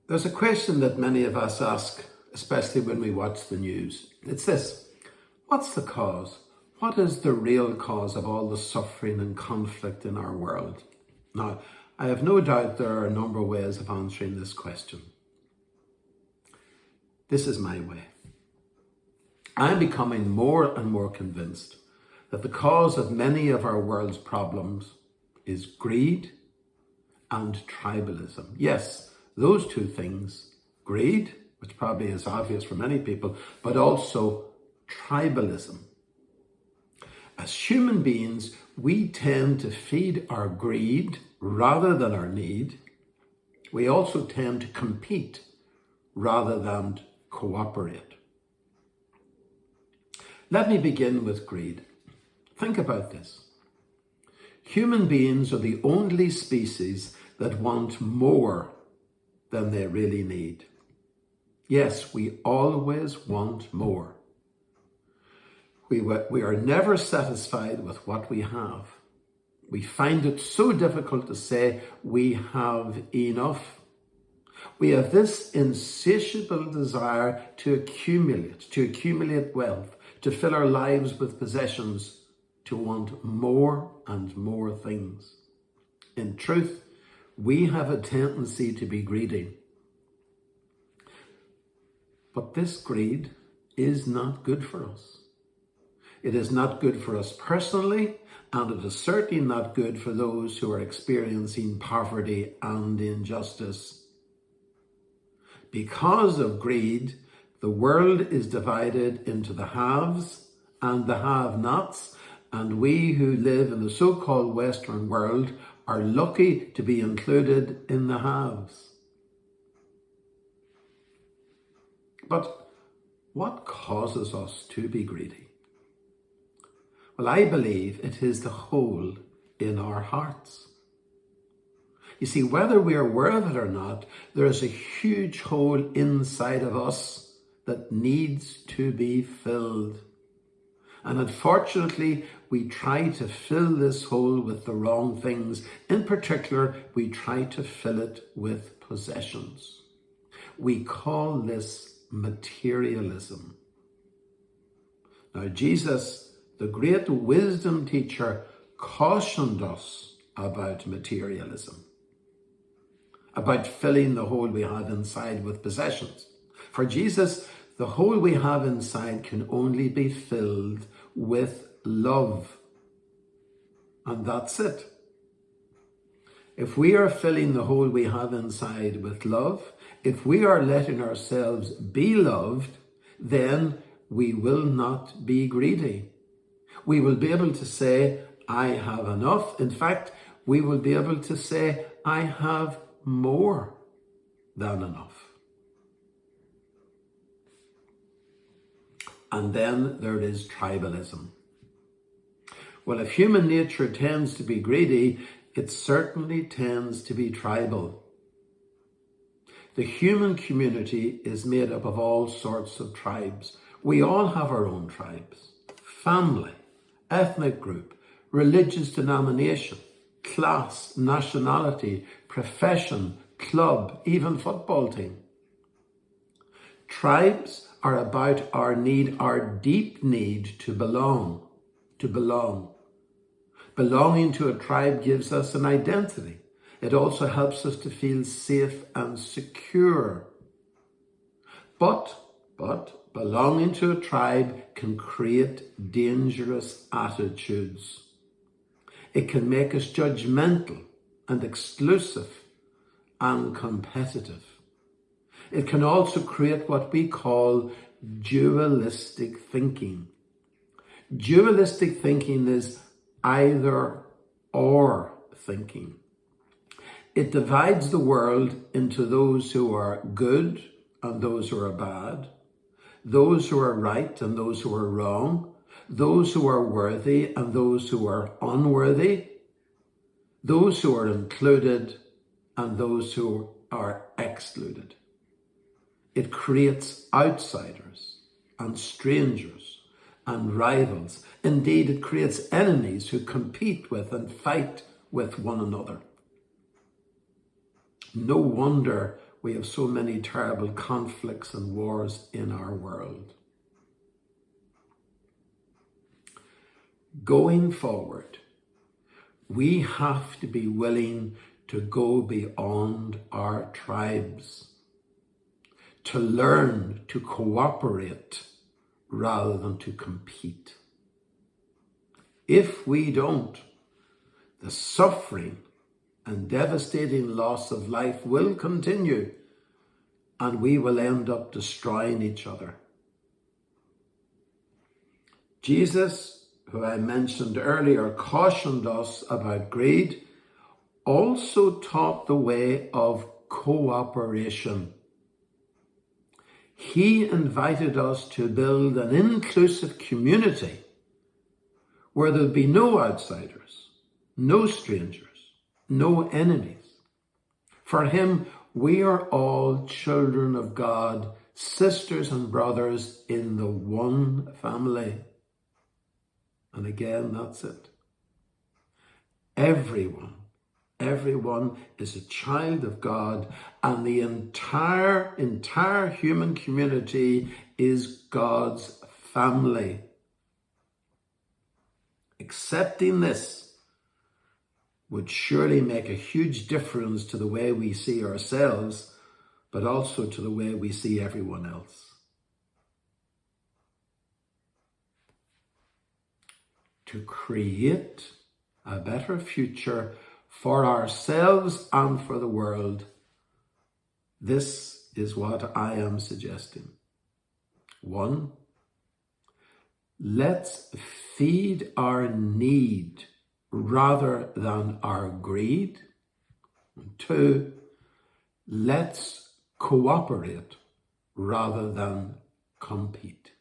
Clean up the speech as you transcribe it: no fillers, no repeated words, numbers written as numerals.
There's a question that many of us ask, especially when we watch the news. It's this: what's the cause? What is the real cause of all the suffering and conflict in our world? Now, I have no doubt there are a number of ways of answering this question. This is my way. I'm becoming more and more convinced that the cause of many of our world's problems is greed and tribalism. Yes, those two things, greed, which probably is obvious for many people, but also tribalism. As human beings, we tend to feed our greed rather than our need. We also tend to compete rather than cooperate. Let me begin with greed. Think about this. Human beings are the only species that want more than they really need. Yes, we always want more. We are never satisfied with what we have. We find it so difficult to say we have enough. We have this insatiable desire to accumulate wealth, to fill our lives with possessions, to want more and more things. In truth, we have a tendency to be greedy. But this greed is not good for us. It is not good for us personally, and it is certainly not good for those who are experiencing poverty and injustice. Because of greed, the world is divided into the haves and the have-nots, and we who live in the so-called Western world are lucky to be included in the haves. But what causes us to be greedy? Well, I believe it is the hole in our hearts. You see, whether we are aware of it or not, there is a huge hole inside of us that needs to be filled. And unfortunately, we try to fill this hole with the wrong things. In particular, we try to fill it with possessions. We call this materialism. Now, Jesus, the great wisdom teacher, cautioned us about materialism, about filling the hole we have inside with possessions. For Jesus, the hole we have inside can only be filled with love. And that's it. If we are filling the hole we have inside with love, if we are letting ourselves be loved, then we will not be greedy. We will be able to say, I have enough. In fact, we will be able to say, I have more than enough. And then there is tribalism. Well, if human nature tends to be greedy, it certainly tends to be tribal. The human community is made up of all sorts of tribes. We all have our own tribes: family, ethnic group, religious denomination, class, nationality, profession, club, even football team. Tribes are about our need, our deep need to belong, Belonging to a tribe gives us an identity. It also helps us to feel safe and secure. But belonging to a tribe can create dangerous attitudes. It can make us judgmental and exclusive and competitive. It can also create what we call dualistic thinking. Dualistic thinking is either or thinking. It divides the world into those who are good and those who are bad, those who are right and those who are wrong, those who are worthy and those who are unworthy, those who are included and those who are excluded. It creates outsiders and strangers and rivals. Indeed, it creates enemies who compete with and fight with one another. No wonder we have so many terrible conflicts and wars in our world. Going forward, we have to be willing to go beyond our tribes, to learn to cooperate rather than to compete. If we don't, the suffering and devastating loss of life will continue, and we will end up destroying each other. Jesus, who I mentioned earlier, cautioned us about greed, also taught the way of cooperation. He invited us to build an inclusive community where there'll be no outsiders, no strangers, no enemies. For him, we are all children of God, sisters and brothers in the one family. And again, that's it. Everyone is a child of God, and the entire human community is God's family. Accepting this would surely make a huge difference to the way we see ourselves, but also to the way we see everyone else. To create a better future for ourselves and for the world, this is what I am suggesting. 1, let's feed our need rather than our greed. 2, let's cooperate rather than compete.